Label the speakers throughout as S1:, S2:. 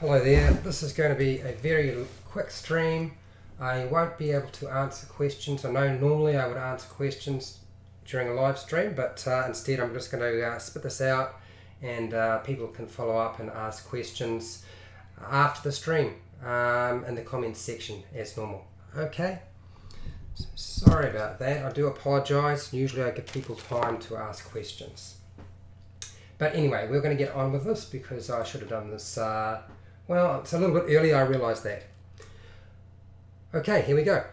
S1: Hello there, this is going to be a very quick stream. I won't be able to answer questions. I know normally I would answer questions during a live stream, but instead I'm just going to spit this out and people can follow up and ask questions after the stream in the comments section as normal. Okay, so sorry about that, I do apologise. Usually I give people time to ask questions. But anyway, we're going to get on with this because I should have done this well, it's a little bit early, I realise that. Okay, here we go.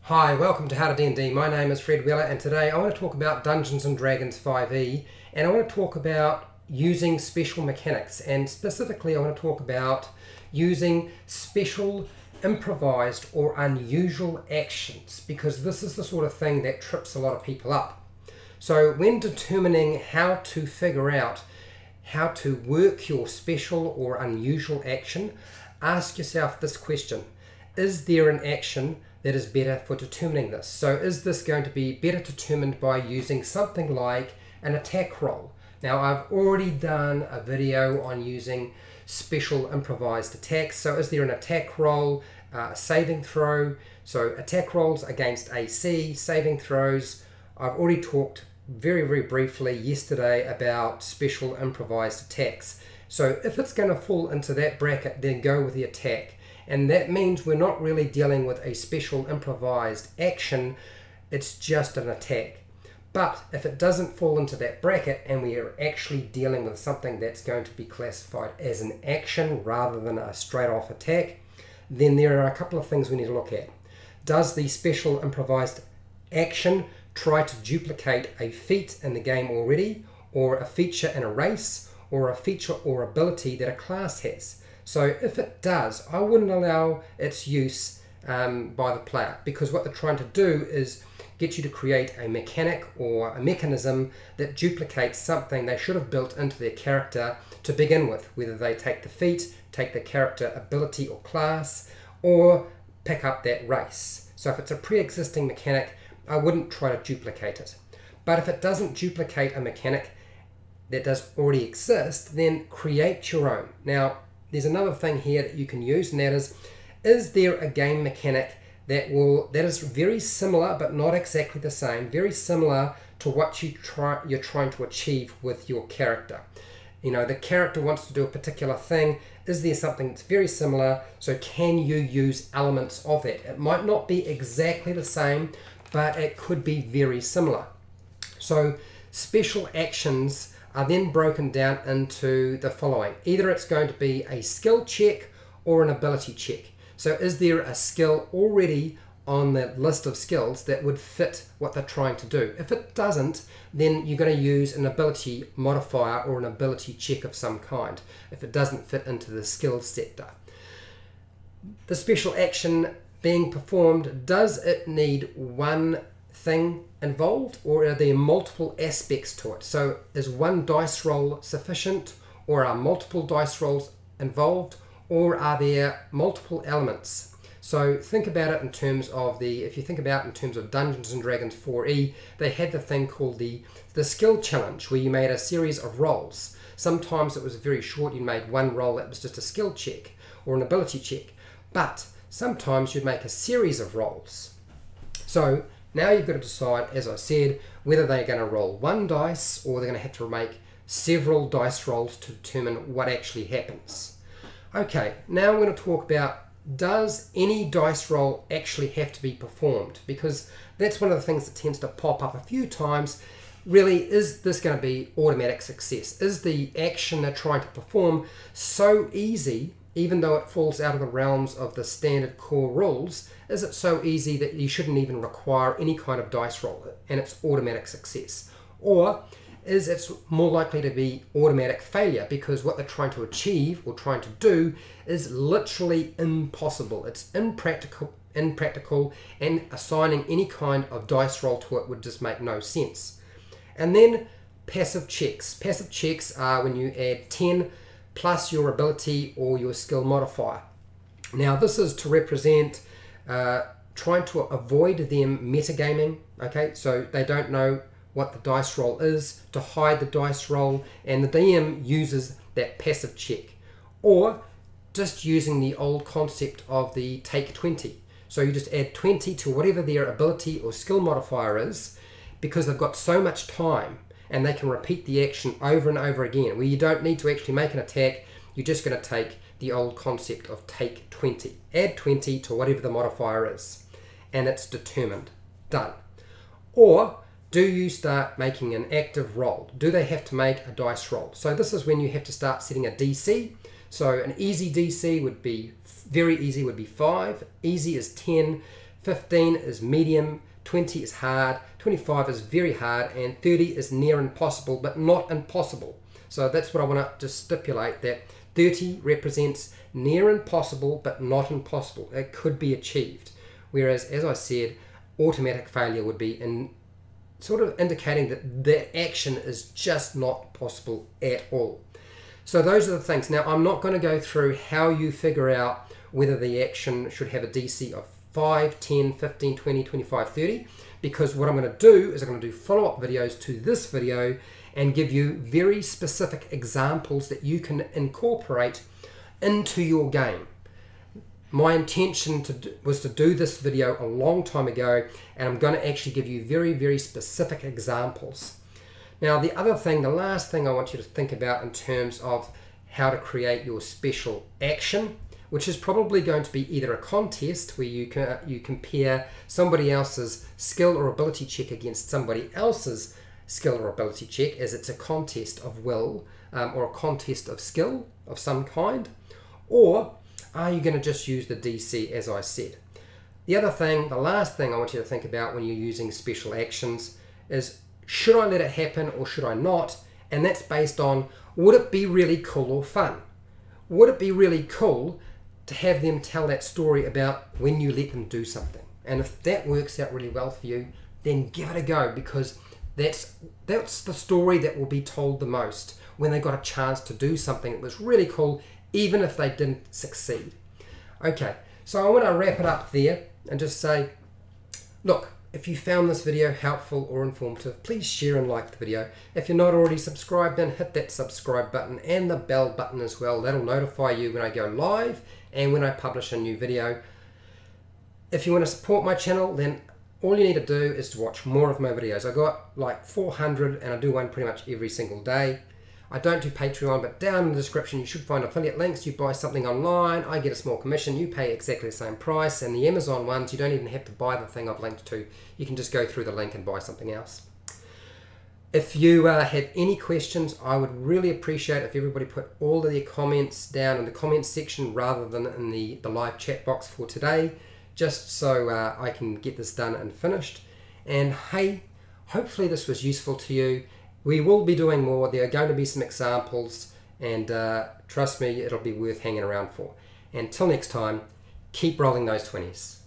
S1: Hi, welcome to How to D&D. My name is Fred Weller, and today I want to talk about Dungeons & Dragons 5e, and I want to talk about using special mechanics, and specifically I want to talk about using special, improvised or unusual actions, because this is the sort of thing that trips a lot of people up. So when determining how to figure out how to work your special or unusual action, ask yourself this question: is there an action that is better for determining this? So is this going to be better determined by using something like an attack roll? Now I've already done a video on using special improvised attacks. So is there an attack roll, saving throw? So attack rolls against AC, saving throws. I've already talked very briefly yesterday about special improvised attacks. So if it's going to fall into that bracket, then go with the attack. And that means we're not really dealing with a special improvised action, it's just an attack. But if it doesn't fall into that bracket and we are actually dealing with something that's going to be classified as an action rather than a straight off attack, then there are a couple of things we need to look at. Does the special improvised action try to duplicate a feat in the game already, or a feature in a race, or a feature or ability that a class has? So if it does, I wouldn't allow its use by the player, because what they're trying to do is get you to create a mechanic or a mechanism that duplicates something they should have built into their character to begin with, whether they take the feat, take the character ability or class, or pick up that race. So if it's a pre-existing mechanic, I wouldn't try to duplicate it. But if it doesn't duplicate a mechanic that does already exist, then create your own. Now, there's another thing here that you can use, and that is there a game mechanic that is very similar but not exactly the same, very similar to what you're trying to achieve with your character? You know, the character wants to do a particular thing. Is there something that's very similar? So can you use elements of it? It might not be exactly the same, but it could be very similar. So special actions are then broken down into the following. Either it's going to be a skill check or an ability check. So is there a skill already on the list of skills that would fit what they're trying to do? If it doesn't, then you're going to use an ability modifier or an ability check of some kind if it doesn't fit into the skills sector. The special action being performed, does it need one thing involved, or are there multiple aspects to it? So is one dice roll sufficient, or are multiple dice rolls involved, or are there multiple elements? So think about it in terms of if you think about in terms of Dungeons & Dragons 4e, they had the thing called the skill challenge, where you made a series of rolls. Sometimes it was very short, you made one roll that was just a skill check or an ability check, but sometimes you'd make a series of rolls. So now you've got to decide, as I said, whether they're going to roll one dice or they're going to have to make several dice rolls to determine what actually happens. Okay, now we're going to talk about, does any dice roll actually have to be performed? Because that's one of the things that tends to pop up a few times. Really, is this going to be automatic success? Is the action they're trying to perform so easy, even though it falls out of the realms of the standard core rules, is it so easy that you shouldn't even require any kind of dice roll and it's automatic success? Or is it more likely to be automatic failure because what they're trying to achieve or trying to do is literally impossible? It's impractical, and assigning any kind of dice roll to it would just make no sense. And then passive checks. Passive checks are when you add 10 plus your ability or your skill modifier. Now this is to represent trying to avoid them metagaming, okay? So they don't know what the dice roll is, to hide the dice roll, and the DM uses that passive check. or just using the old concept of the take 20. So you just add 20 to whatever their ability or skill modifier is, because they've got so much time and they can repeat the action over and over again, where you don't need to actually make an attack. You're just going to take the old concept of take 20. Add 20 to whatever the modifier is, and it's determined. Done. Or do you start making an active roll? Do they have to make a dice roll? So this is when you have to start setting a DC. So an easy DC would be, very easy would be 5, easy is 10, 15 is medium, 20 is hard, 25 is very hard, and 30 is near impossible, but not impossible. So that's what I want to just stipulate, that 30 represents near impossible, but not impossible. It could be achieved. Whereas, as I said, automatic failure would be in sort of indicating that the action is just not possible at all. So those are the things. Now, I'm not going to go through how you figure out whether the action should have a DC of 5, 10, 15, 20, 25, 30, because what I'm going to do is I'm going to do follow-up videos to this video and give you very specific examples that you can incorporate into your game. My intention was to do this video a long time ago, and I'm going to actually give you very, very specific examples. Now, the other thing, the last thing I want you to think about in terms of how to create your special action, which is probably going to be either a contest where you compare somebody else's skill or ability check against somebody else's skill or ability check, as it's a contest of will or a contest of skill of some kind, or are you going to just use the DC as I said? The other thing, the last thing I want you to think about when you're using special actions is, should I let it happen or should I not? And that's based on, would it be really cool or fun? Would it be really cool to have them tell that story about when you let them do something? And if that works out really well for you, then give it a go, because that's the story that will be told the most, when they got a chance to do something that was really cool, even if they didn't succeed. Okay, so I want to wrap it up there and just say, look, if you found this video helpful or informative, please share and like the video. If you're not already subscribed, then hit that subscribe button and the bell button as well. That'll notify you when I go live and when I publish a new video. If you want to support my channel, then all you need to do is to watch more of my videos. I got like 400 and I do one pretty much every single day. I don't do Patreon, but down in the description you should find affiliate links. You buy something online, I get a small commission, you pay exactly the same price, and the Amazon ones, you don't even have to buy the thing I've linked to. You can just go through the link and buy something else. If you have any questions, I would really appreciate if everybody put all of their comments down in the comments section rather than in the live chat box for today, just so I can get this done and finished. And hey, hopefully this was useful to you. We will be doing more. There are going to be some examples, and trust me, it'll be worth hanging around for. Until next time, keep rolling those 20s.